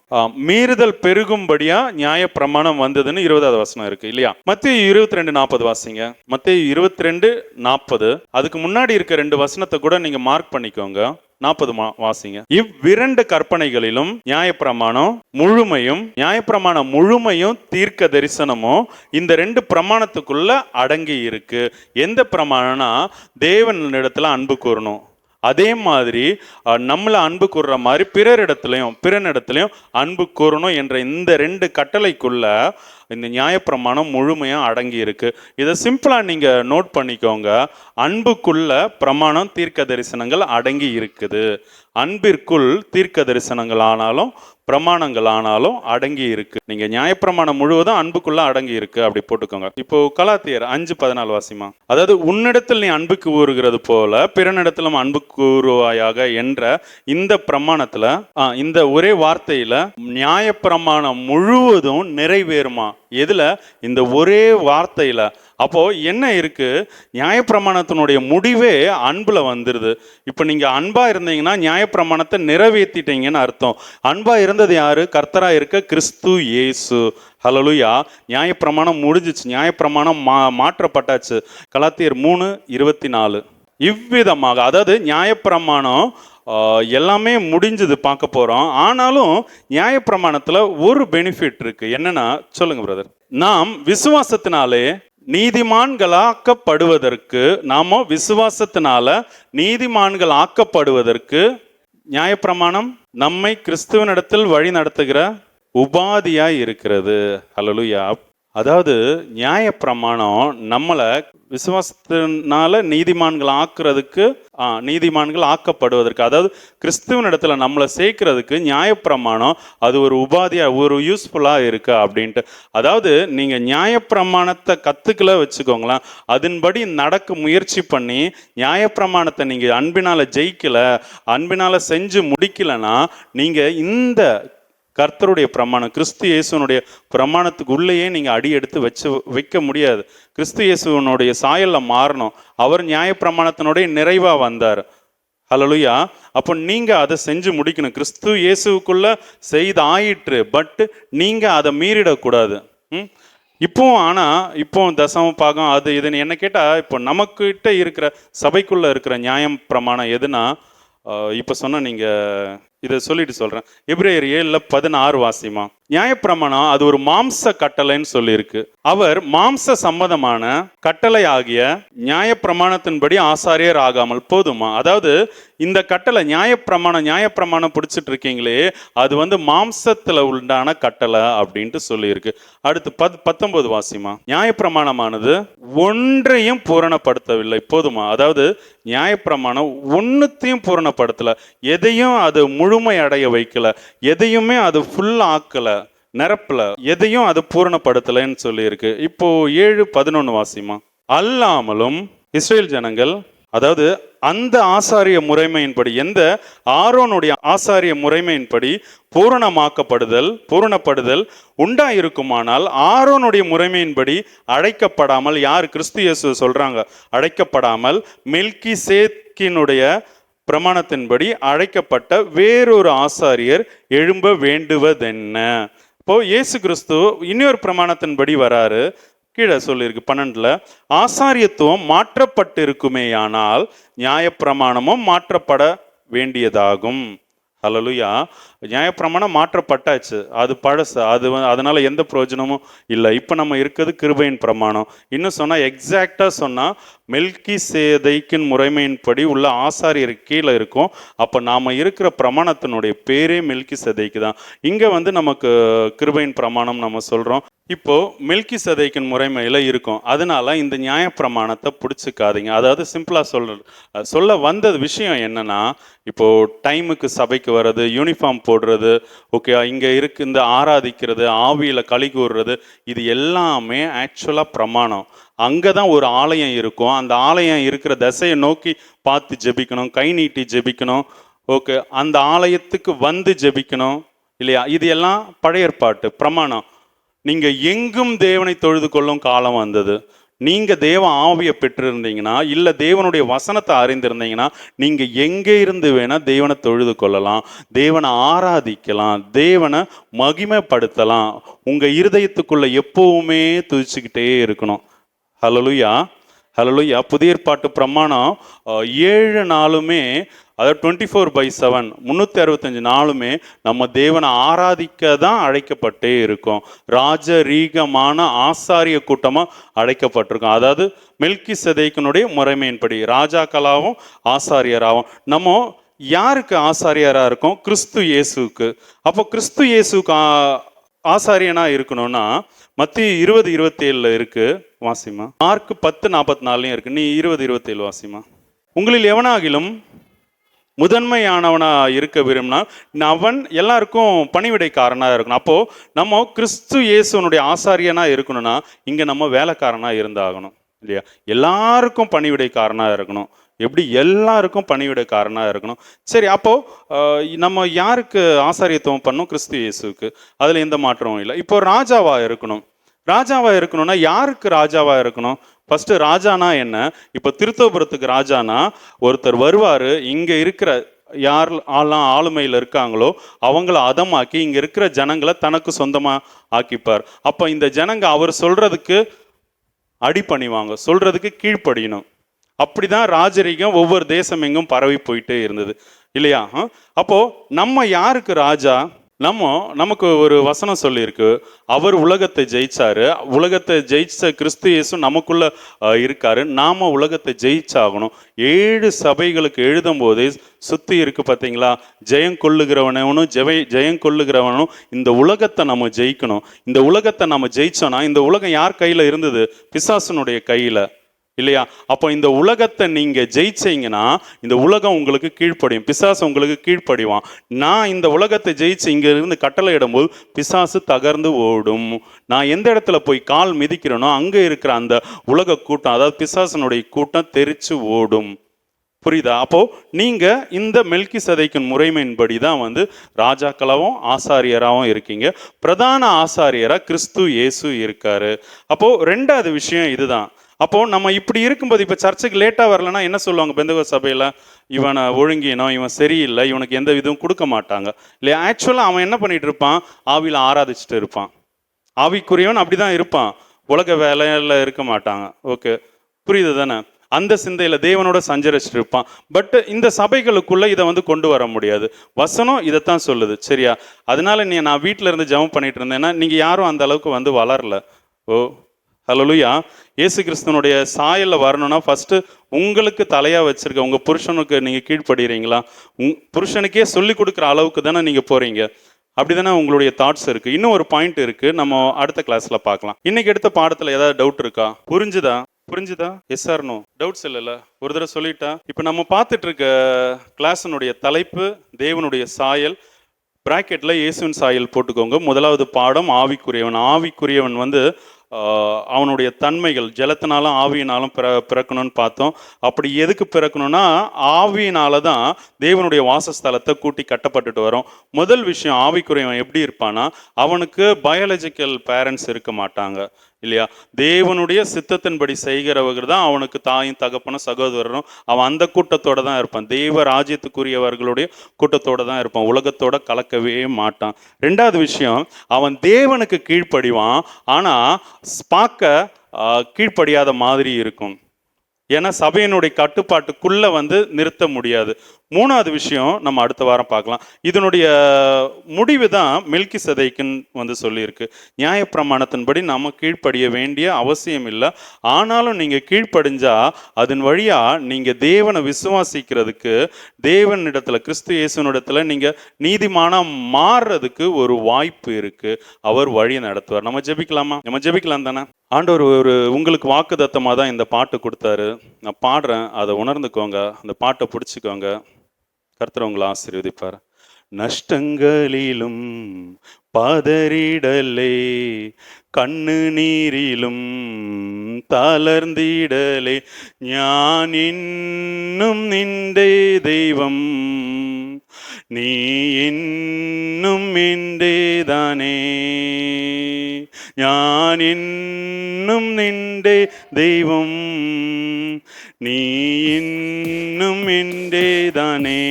மீறுதல் பெருகும்படியா நியாய பிரமாணம் வந்ததுன்னு 20வது வசனம் இருக்கு இல்லையா? மத்தேயு 22:40 வாசிங்க. மத்தேயு 22:40. அதுக்கு முன்னாடி இருக்க 2 வசனத்தை கூட நீங்க மார்க் பண்ணிக்கோங்க. 40 வாசிங்க. இவ்விரண்டு கற்பனைகளிலும் நியாயப்பிரமாணம் முழுமையும் தீர்க்க தரிசனமும் இந்த 2 பிரமாணத்துக்குள்ள அடங்கி இருக்கு. எந்த பிரமாணம்னா தேவனிடத்துல அன்பு கூறணும். அதே மாதிரி நம்மளை அன்பு கூறுற மாதிரி பிறனிடத்துலையும் அன்பு கூறணும் என்ற இந்த 2 கட்டளைக்குள்ள இந்த நியாயப்பிரமாணம் முழுமையாக அடங்கி இருக்கு. இதை சிம்பிளாக நீங்கள் நோட் பண்ணிக்கோங்க. அன்புக்குள்ள பிரமாணம் தீர்க்க தரிசனங்கள் அடங்கி இருக்குது. அன்பிற்குள் தீர்க்க தரிசனங்கள் ஆனாலும் பிரமாணங்கள் ஆனாலும் அடங்கி இருக்கு. நீங்க நியாயப்பிரமாணம் முழுவதும் அன்புக்குள்ள அடங்கி இருக்கு, அப்படி போட்டுக்கோங்க. இப்போ கலாத்தியர் 5:14 வாசிமா. அதாவது உன்னிடத்தில் நீ அன்பு கூறுகிறது போல பிறனிடத்திலும் அன்பு கூறுவாயாக என்ற இந்த பிரமாணத்துல இந்த ஒரே வார்த்தையில நியாயப்பிரமாணம் முழுவதும் நிறைவேறுமா? எதுல? இந்த ஒரே வார்த்தையில. அப்போ என்ன இருக்கு? நியாயப்பிரமாணத்தினுடைய முடிவே அன்புல வந்துருது. இப்ப நீங்க அன்பா இருந்தீங்கன்னா நியாயப்பிரமாணத்தை நிறைவேற்றிட்டீங்கன்னு அர்த்தம். அன்பா இருந்தது யாரு? கர்த்தரா இருக்க கிறிஸ்து இயேசு. ஹல்லேலூயா. நியாயப்பிரமாணம் முடிஞ்சிச்சு, நியாயப்பிரமாணம் மாற்றப்பட்டாச்சு. கலாத்தியர் 3:24. இவ்விதமாக, அதாவது நியாயப்பிரமாணம் எல்லாமே முடிஞ்சது பார்க்க போறோம். ஆனாலும் நியாயப்பிரமாணத்துல ஒரு பெனிஃபிட் இருக்கு. என்னன்னா சொல்லுங்க பிரதர். நாம் விசுவாசத்தினாலே நீதிமான்கள் ஆக்கப்படுவதற்கு நியாயப்பிரமாணம் நம்மை கிறிஸ்துவனிடத்தில் வழி நடத்துகிற உபாதியாய் இருக்கிறது. ஹல்லேலூயா. அதாவது நியாயப்பிரமாணம் நம்மளை விசுவாசத்தினால நீதிமான்கள் ஆக்கப்படுவதற்கு, அதாவது கிறிஸ்துவின் இடத்துல நம்மளை சேர்க்கிறதுக்கு நியாயப்பிரமாணம் அது ஒரு உபாதியா, ஒரு யூஸ்ஃபுல்லா இருக்கு அப்படின்ட்டு. அதாவது நீங்க நியாயப்பிரமாணத்தை கத்துக்கல வச்சுக்கோங்களேன், அதன்படி நடக்க முயற்சி பண்ணி நியாயப்பிரமாணத்தை நீங்க அன்பினால ஜெயிக்கல, அன்பினால செஞ்சு முடிக்கலன்னா நீங்க இந்த கர்த்தருடைய பிரமாணம், கிறிஸ்து இயேசுனுடைய பிரமாணத்துக்கு உள்ளேயே நீங்க அடி எடுத்து வைக்க முடியாது. கிறிஸ்து இயேசுனுடைய சாயல்ல மாறணும். அவர் நியாயப்பிரமாணத்தினுடைய நிறைவா வந்தார். ஹல்லேலூயா. அப்போ நீங்க அதை செஞ்சு முடிக்கணும். கிறிஸ்து இயேசுக்குள்ள செய்து ஆயிற்று, பட் நீங்க அதை மீறிடக்கூடாது. இப்போ தசம பாகம் அது இதுன்னு என்ன கேட்டா, இப்போ நமக்கிட்ட இருக்கிற சபைக்குள்ள இருக்கிற நியாயம் பிரமாணம் எதுனா, இப்போ சொன்ன நீங்க இதை சொல்லிட்டு சொல்றேன். எபிரேயர் 7:16 வாசிமா. நியாயப்பிரமாணம் அது ஒரு மாம்ச கட்டளைன்னு சொல்லியிருக்கு. அவர் மாம்ச சம்மதமான கட்டளை ஆகிய நியாயப்பிரமாணத்தின்படி ஆசாரியர் ஆகாமல் போதுமா? அதாவது இந்த கட்டளை நியாயப்பிரமாணம் பிடிச்சிட்டு இருக்கீங்களே, அது மாம்சத்துல உண்டான கட்டளை அப்படின்ட்டு சொல்லியிருக்கு. அடுத்து 19 வாசிமா. நியாயப்பிரமாணமானது ஒன்றையும் பூரணப்படுத்தவில்லை போதுமா? அதாவது நியாயப்பிரமாணம் ஒன்னுத்தையும் பூரணப்படுத்தல, எதையும் அது முழுமை அடைய வைக்கல, எதையுமே அது ஃபுல் ஆக்கல, நிரப்பல, எதையும் அது பூரணப்படுத்தலைன்னு சொல்லி இருக்கு. இப்போ 7:11 வாசிமா. அல்லாமலும் இஸ்ரேல் ஜனங்கள், அதாவது அந்த ஆசாரிய முறைமையின்படி, எந்த ஆரோனுடைய ஆசாரிய முறைமையின்படி பூரணப்படுதல் உண்டாயிருக்குமானால் ஆரோனுடைய முறைமையின்படி அழைக்கப்படாமல், யார்? கிறிஸ்து இயேசு சொல்றாங்க, அழைக்கப்படாமல் மெல்கிசேதேக்கினுடைய பிரமாணத்தின்படி அழைக்கப்பட்ட வேறொரு ஆசாரியர் எழும்ப வேண்டுவதென்ன? இப்போ இயேசு கிறிஸ்து இன்னொரு பிரமாணத்தின்படி வராரு. கீழே சொல்லியிருக்கு 12ல், ஆசாரியத்துவம் மாற்றப்பட்டிருக்குமேயானால் நியாயப்பிரமாணமும் மாற்றப்பட வேண்டியதாகும். ஹல்லேலூயா. நியாயப்பிரமாணம் மாற்றப்பட்டாச்சு, அது பழசு, அதனால எந்த பிரயோஜனமும் இல்லை. இப்போ நம்ம இருக்கிறது கிருபையின் பிரமாணம். இன்னும் சொன்னால், எக்ஸாக்டாக சொன்னால் மெல்கிசேதேக்கின் முறைமையின்படி உள்ள ஆசாரியர் கீழே இருக்கும். அப்போ நாம் இருக்கிற பிரமாணத்தினுடைய பேரே மெல்கிசேதேக்கு தான். இங்கே நமக்கு கிருபையின் பிரமாணம் நம்ம சொல்கிறோம். இப்போ மெல்கிசேதேக்கின் முறைமையில் இருக்கும். அதனால இந்த நியாயப்பிரமாணத்தை பிடிச்சிக்காதீங்க. அதாவது சிம்பிளாக சொல்ல வந்த விஷயம் என்னன்னா, இப்போ டைமுக்கு சபைக்கு வர்றது, யூனிஃபார்ம் போடுறது, ஓகே, இங்கே இருக்கு இந்த ஆராதிக்கிறது, ஆவியில் களி கூறுறது, இது எல்லாமே ஆக்சுவலாக பிரமாணம். அங்கே தான் ஒரு ஆலயம் இருக்கும். அந்த ஆலயம் இருக்கிற திசையை நோக்கி பார்த்து ஜெபிக்கணும், கை நீட்டி ஜெபிக்கணும், ஓகே, அந்த ஆலயத்துக்கு வந்து ஜெபிக்கணும் இல்லையா? இது எல்லாம் பழைய ஏற்பாட்டு பிரமாணம். நீங்க எங்கும் தேவனை தொழுது கொள்ளும் காலம் வந்தது. நீங்க தேவ ஆவியை பெற்றிருந்தீங்கன்னா, இல்ல தேவனுடைய வசனத்தை அறிந்திருந்தீங்கன்னா, நீங்க எங்கே இருந்து வேணா தேவனை தொழுது கொள்ளலாம், தேவனை ஆராதிக்கலாம், தேவனை மகிமைப்படுத்தலாம். உங்க இருதயத்துக்குள்ள எப்பவுமே துதிச்சுக்கிட்டே இருக்கணும். ஹல்லேலூயா, ஹல்லேலூயா. புதிய ஏற்பாட்டு பிரமாணம் 7 நாளுமே, அதாவது 24/7 365 நாளுமே நம்ம தேவனை ஆராதிக்க தான் அழைக்கப்பட்டே இருக்கோம். ராஜரீகமான ஆசாரிய கூட்டமாக அழைக்கப்பட்டிருக்கோம். அதாவது மெல்கிசேதேக்கினுடைய முறைமையின்படி ராஜாக்களாகவும் ஆசாரியராகவும். நம்ம யாருக்கு ஆசாரியராக இருக்கோம்? கிறிஸ்து இயேசுக்கு. அப்போ கிறிஸ்து இயேசுக்கு ஆசாரியனா இருக்கணும்னா மத்திய 20:27 இருக்கு, வாசிமா. மார்க் 10:44 இருக்கு. நீ 20:27 வாசிமா. உங்களில் எவனாகிலும் முதன்மையானவனா இருக்க விரும்பினால் அவன் எல்லாருக்கும் பணிவிடைக்காரனாக இருக்கணும். அப்போ நம்ம கிறிஸ்து இயேசுனுடைய ஆசாரியனா இருக்கணும்னா இங்க நம்ம வேலைக்காரனா இருந்தாகணும் இல்லையா? எல்லாருக்கும் பணிவிடைக்காரனாக இருக்கணும். எப்படி? எல்லாருக்கும் பணிவிடைக்காரனாக இருக்கணும். சரி, அப்போ நம்ம யாருக்கு ஆசாரியத்துவம் பண்ணணும்? கிறிஸ்து இயேசுக்கு. அதுல எந்த மாற்றமும் இல்லை. இப்போ ராஜாவா இருக்கணும். ராஜாவா இருக்கணும்னா யாருக்கு ராஜாவா இருக்கணும்? ஃபர்ஸ்ட் ராஜானா என்ன? இப்போ திருத்தோபுரத்துக்கு ராஜானா ஒருத்தர் வருவார், இங்கே இருக்கிற யாரெல்லாம் ஆளுமையில் இருக்காங்களோ அவங்கள அதமாக்கி இங்கே இருக்கிற ஜனங்களை தனக்கு சொந்தமாக ஆக்கிப்பார். அப்போ இந்த ஜனங்க அவர் சொல்றதுக்கு அடிபணிவாங்க, சொல்றதுக்கு கீழ்ப்படியணும். அப்படிதான் ராஜரீகம் ஒவ்வொரு தேசம் எங்கும் பரவி போயிட்டே இருந்தது இல்லையா? அப்போ நம்ம யாருக்கு ராஜா? நமக்கு ஒரு வசனம் சொல்லியிருக்கு, அவர் உலகத்தை ஜெயிச்சாரு. உலகத்தை ஜெயிச்ச கிறிஸ்து இயேசு நமக்குள்ள இருக்காரு. நாம உலகத்தை ஜெயிச்சாகணும். 7 சபைகளுக்கு எழுதும் போதே சுத்தி இருக்கு பார்த்தீங்களா? ஜெயம் கொள்ளுகிறவனும் ஜெயம் கொள்ளுகிறவனும் இந்த உலகத்தை நம்ம ஜெயிக்கணும். இந்த உலகத்தை நம்ம ஜெயிச்சோம்னா, இந்த உலகம் யார் கையில இருந்தது? பிசாசனுடைய கையில இல்லையா? அப்போ இந்த உலகத்தை நீங்க ஜெயிச்சீங்கன்னா இந்த உலகம் உங்களுக்கு கீழ்ப்படியும், பிசாசு உங்களுக்கு கீழ்ப்படிவான். நான் இந்த உலகத்தை ஜெயிச்சு இங்க இருந்து கட்டளை இடும்போது பிசாசு தகர்ந்து ஓடும். நான் எந்த இடத்துல போய் கால் மிதிக்கிறேனோ அங்க இருக்கிற அந்த உலக கூட்டம், அதாவது பிசாசனுடைய கூட்டம் தெரிச்சு ஓடும். புரியுதா? அப்போ நீங்க இந்த மெல்கிசேதேக்கின் முறைமையின்படி தான் ராஜாக்களாகவும் ஆசாரியராகவும் இருக்கீங்க. பிரதான ஆசாரியரா கிறிஸ்து இயேசு இருக்காரு. அப்போ 2வது விஷயம் இதுதான். அப்போ நம்ம இப்படி இருக்கும்போது, இப்போ சர்ச்சுக்கு லேட்டாக வரலன்னா என்ன சொல்லுவாங்க பெந்தகோஸ்து சபையில்? இவனை ஒழுங்கினோம், இவன் சரியில்லை, இவனுக்கு எந்த விதமும் கொடுக்க மாட்டாங்க இல்லையா? ஆக்சுவலாக அவன் என்ன பண்ணிட்டு இருப்பான்? ஆவியில் ஆராதிச்சுட்டு இருப்பான். ஆவிக்குரியவன் அப்படிதான் இருப்பான், உலக வேலையில் இருக்க மாட்டாங்க. ஓகே, புரியுது தானே? அந்த சிந்தையில் தேவனோட சஞ்சரிச்சுட்டு இருப்பான். பட் இந்த சபைகளுக்குள்ள இதை கொண்டு வர முடியாது. வசனம் இதைத்தான் சொல்லுது, சரியா? அதனால நான் வீட்டில் இருந்து ஜெபம் பண்ணிட்டு இருந்தேன்னா நீங்கள் யாரும் அந்த அளவுக்கு வளரல. ஓ ஹல்லேலூயா. இயேசு கிறிஸ்துவனுடைய சாயல்ல வரணும்னா ஃபர்ஸ்ட் உங்களுக்கு தலையா வச்சிருக்க உங்க புருஷனுக்கு நீங்க கீழ்ப்படுறீங்களா? புருஷனுக்கே சொல்லி கொடுக்குற அளவுக்கு தானே நீங்க போறீங்க. அப்படிதானே உங்களுடைய தாட்ஸ் இருக்கு. இன்னும் ஒரு பாயிண்ட் இருக்கு, நம்ம அடுத்த கிளாஸ்ல பார்க்கலாம். இன்னைக்கு எடுத்த பாடத்துல ஏதாவது டவுட் இருக்கா? புரிஞ்சுதா? S R no? டவுட்ஸ் இல்லைல்ல? ஒரு தடவை சொல்லிட்டா. இப்போ நம்ம பார்த்துட்டு இருக்க கிளாஸினுடைய தலைப்பு தேவனுடைய சாயல். பிராக்கெட்ல இயேசுவின் சாயல் போட்டுக்கோங்க. முதலாவது பாடம் ஆவிக்குரியவன். ஆவிக்குரியவன் அவனுடைய தன்மைகள் ஜலத்தினாலும் ஆவியினாலும் பிறக்கணும்னு பார்த்தோம். அப்படி எதுக்கு பிறக்கணும்னா ஆவியினால தான் தேவனுடைய வாசஸ்தலத்தை கூட்டி கட்டப்பட்டுட்டு வரும். முதல் விஷயம், ஆவிக்குரியவன் எப்படி இருப்பானா, அவனுக்கு பயாலஜிக்கல் பேரண்ட்ஸ் இருக்க மாட்டாங்க இல்லையா? தேவனுடைய சித்தத்தின்படி செய்கிறவர்கள் தான் அவனுக்கு தாயும் தகப்பனும் சகோதரரும். அவன் அந்த கூட்டத்தோட தான் இருப்பான். தெய்வ ராஜ்யத்துக்குரியவர்களுடைய கூட்டத்தோட தான் இருப்பான். உலகத்தோட கலக்கவே மாட்டான். 2வது விஷயம், அவன் தேவனுக்கு கீழ்ப்படிவான், ஆனா பார்க்க கீழ்ப்படியாத மாதிரி இருக்கும். ஏன்னா சபையினுடைய கட்டுப்பாட்டுக்குள்ள நிறுத்த முடியாது. 3வது விஷயம் நம்ம அடுத்த வாரம் பார்க்கலாம். இதனுடைய முடிவு தான் மெல்கிசேதேக்குன்னு சொல்லியிருக்கு. நியாயப்பிரமாணத்தின்படி நம்ம கீழ்ப்படிய வேண்டிய அவசியம் இல்லை. ஆனாலும் நீங்க கீழ்ப்படிஞ்சா அதன் வழியா நீங்க தேவனை விசுவாசிக்கிறதுக்கு, தேவனிடத்துல கிறிஸ்து இயேசுனிடத்துல நீங்க நீதிமானா மாறுறதுக்கு ஒரு வாய்ப்பு இருக்கு. அவர் வழி நடத்துவார். நம்ம ஜெபிக்கலாமா? நம்ம ஜெபிக்கலாம் தானே? ஆண்டவர் உங்களுக்கு வாக்குத்தத்தமாக தான் இந்த பாட்டு கொடுத்தாரு. நான் பாடுறேன், அதை உணர்ந்துக்கோங்க, அந்த பாட்டை பிடிச்சிக்கோங்க. கர்த்தர் உங்களை ஆசீர்வதிப்பார். நஷ்டங்களிலும் பதறிடலே, கண்ணு நீரிலும் தளர்ந்திடலே, ஞான் இன்னும் நின்றே தெய்வம், நீ இன்னும் என்றேதானே, ஞான் இன்னும் நின்றே தெய்வம், நீ இன்னும் என்றேதானே.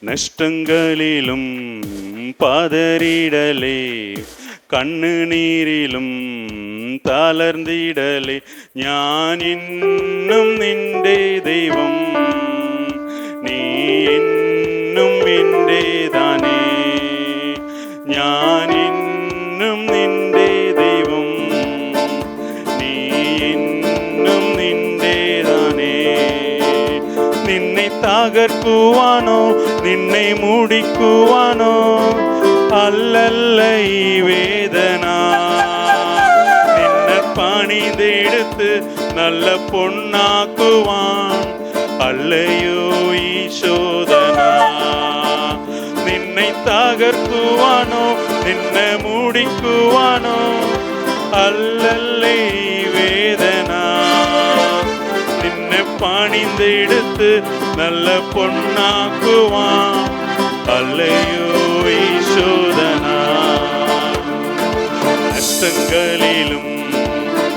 நஷ்டங்களிலும் பதறிடலே, கண்ணு நீரிலும் தளர்ந்திடலே, ஞான் இன்னும் நின்றே தெய்வம், நீ இன்னும் என்றேதானே, ஞான் இன்னும் நின்றே தெய்வம், நீ இன்னும் நின்றேதானே. நின்னை தகர்க்குவானோ, நின்னை முடிக்குவானோ, அல்லல்ல வேதனா, நின்ன பணிந்தெடுத்து நல்ல பொன்னாக்குவான், அல்லையோ ஈசோதனா. நின்னை தகர்க்குவானோ, நின்னை முடிக்குவானோ, அல்லல்லை வேதனா, நின்னை பணிந்தெடுத்து நல்ல பொன்னாக்குவான், அல்லையோ ஈசோதனா. நஷ்டங்களிலும்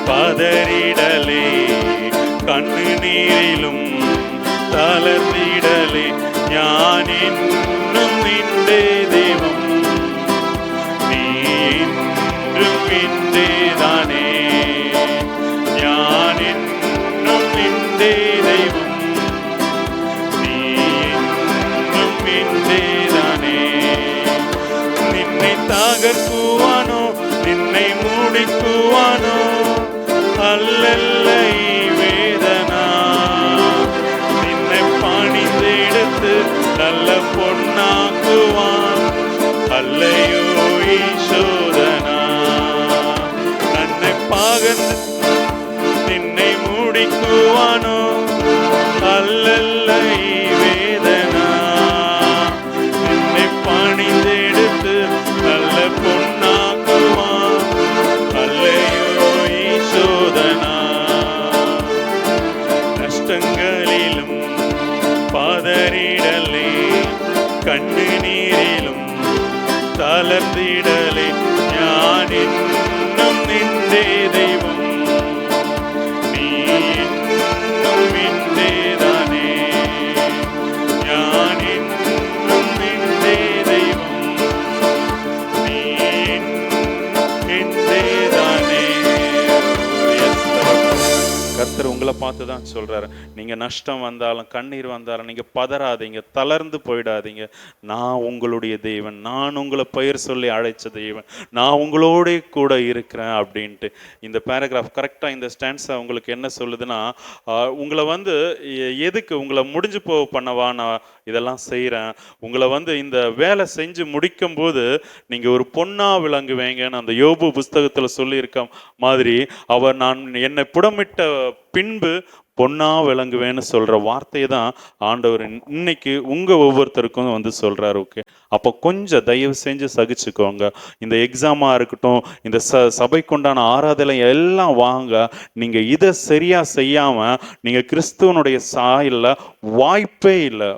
பதறிடலே, கண்ணு நீரிலும் தளர்ந்திடலே, ஞான் இன்னும் நின்றே தெய்வம், நீ இன்றும் இன்றேதானே, ஞான் இன்னும் நின்றே தெய்வம், நீ இன்னும் இன்றேதானே. நின்னை தகர்க்குவானோ, நின்னை முடிக்குவானோ, அல்லல்லை வேதனா, நின்னை பணிந்தெடுத்து நல்ல பொன்னாக்குவான், அல்லையோ ஈசோதனா. நன்னை பகர்ந்து நின்னை முடிக்குவானோ, அல்லல்லை வேதனா, நின்னை பணிந்தெடுத்து நல்ல பொன்னாக்குவான், அல்லையோ ஈசோதனா. நஷ்டங்களிலும் பதறிடலே, கண்ணு நீரிலும் தளர்ந்திடலே, ஞான் இன்னும் நின்றே தெய்வம், நீ இன்னும் இன்றேதானே, ஞான் இன்னும் நின்றே தெய்வம், நீ இன்னும் இன்றேதானே. கர்த்தர் உங்களை பார்த்து தான் சொல்றாரு, நீங்க நஷ்டம் வந்தாலும் கண்ணீர் வந்தாலும் நீங்க பதறாதீங்க, தளர்ந்து போயிடாதீங்க. நான் உங்களுடைய தெய்வன், நான் உங்களை பெயர் சொல்லி அழைச்ச தெய்வன், நான் உங்களோட கூட இருக்கிறேன் அப்படின்ட்டு. இந்த பேராகிராஃப் கரெக்டா இந்த ஸ்டான்ஸா உங்களுக்கு என்ன சொல்லுதுன்னா, உங்களை எதுக்கு உங்களை முடிஞ்சு பண்ணவா நான் இதெல்லாம் செய்கிறேன், உங்களை இந்த வேலை செஞ்சு முடிக்கும் போது நீங்க ஒரு பொன்னா விளங்குவீங்கன்னு அந்த யோபு புஸ்தகத்துல சொல்லியிருக்க மாதிரி, அவர் நான் என்னை புடமிட்ட பின்பு பொன்னா விளங்குவேன்னு சொல்ற வார்த்தையை தான் ஆண்டவர் இன்னைக்கு உங்க ஒவ்வொருத்தருக்கும் சொல்றாரு. ஓகே, அப்போ கொஞ்சம் தயவு செஞ்சு சகிச்சுக்கோங்க. இந்த எக்ஸாமா இருக்கட்டும், இந்த சபைக்குண்டான ஆராதனை எல்லாம் வாங்க. நீங்க இதை சரியா செய்யாம நீங்க கிறிஸ்துவனுடைய சாயல்ல வாய்ப்பே இல்லை,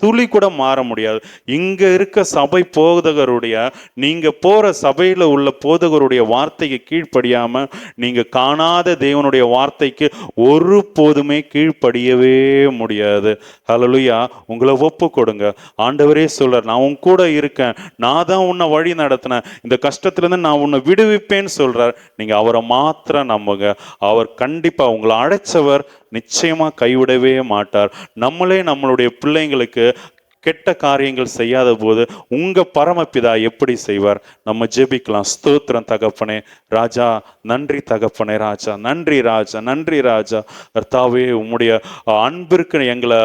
துளி கூட மாற முடியாது. இங்க இருக்க சபை போதகருடைய, நீங்க போற சபையில உள்ள போதகருடைய வார்த்தைக்கு கீழ்ப்படியாம நீங்க காணாத தேவனுடைய வார்த்தைக்கு ஒரு போதுமே கீழ்ப்படியவே முடியாது. ஹல்லேலூயா. உங்களை ஒப்பு கொடுங்க. ஆண்டவரே சொல்றார், நான் உன் கூட இருக்கேன், நான் தான் உன்னை வழி நடத்தினேன், இந்த கஷ்டத்திலிருந்து நான் உன்னை விடுவிப்பேன்னு சொல்றார். நீங்க அவரை மாத்திரம் நம்புங்க. அவர் கண்டிப்பா உங்களை அழைச்சவர் நிச்சயமா கைவிடவே மாட்டார். நம்மளுடைய பிள்ளைங்களுக்கு கெட்ட காரியங்கள் செய்யாத போது உங்க பரமபிதா எப்படி செய்வார்? நம்ம ஜெபிக்கலாம். ஸ்தோத்திரம் தகப்பனே, ராஜா நன்றி தகப்பனே, ராஜா நன்றி, ராஜா நன்றி, ராஜா கர்த்தாவே உம்முடைய அன்பிற்கு எங்களை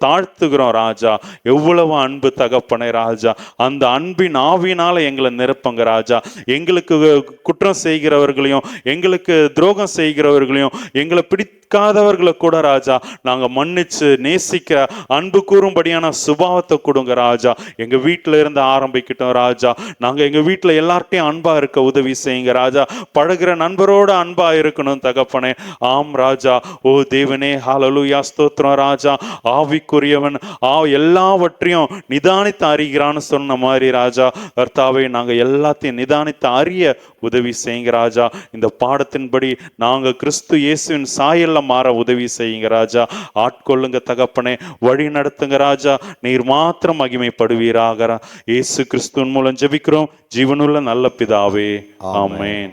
தாழ்த்துகிறோம் ராஜா. எவ்வளவு அன்பு தகப்பனே ராஜா, அந்த அன்பின் ஆவியினால எங்களை நிரப்புங்க ராஜா. எங்களுக்கு குற்றம் செய்கிறவர்களையும் எங்களுக்கு துரோகம் செய்கிறவர்களையும் எங்களை பிடிக்காதவர்களை கூட ராஜா நாங்க மன்னிச்சு நேசிக்க அன்பு கூறும்படியான சுபாவத்தை கொடுங்க ராஜா. எங்க வீட்டுல இருந்து ஆரம்பிக்கட்டும் ராஜா. நாங்க எங்க வீட்டுல எல்லார்ட்டையும் அன்பா இருக்க உதவி செய்யுங்க ராஜா. பழகுற நண்பரோட அன்பா இருக்கணும் தகப்பனே. ஆம் ராஜா. ஓ தேவனே, ஹல்லேலூயா, ஸ்தோத்திரம் ராஜா. ஆவிக்குரியவன் எல்லாவற்றையும் நிதானித்து அறிகிறான்னு சொன்ன மாதிரி ராஜா, கர்த்தாவே நாங்க எல்லாத்தையும் நிதானித்து அறிய உதவி செய்யுங்க ராஜா. இந்த பாடத்தின்படி நாங்க கிறிஸ்து இயேசுவின் சாயல்ல மாற உதவி செய்யுங்க ராஜா. ஆட்கொள்ளுங்க தகப்பனே, வழி நடத்துங்க ராஜா. நீர் மாத்திரம் மகிமைப்படுவீராக. இயேசு கிறிஸ்துவின் மூலம் ஜெபிக்கிறோம் ஜீவனுள்ள நல்ல பிதாவே, ஆமென்.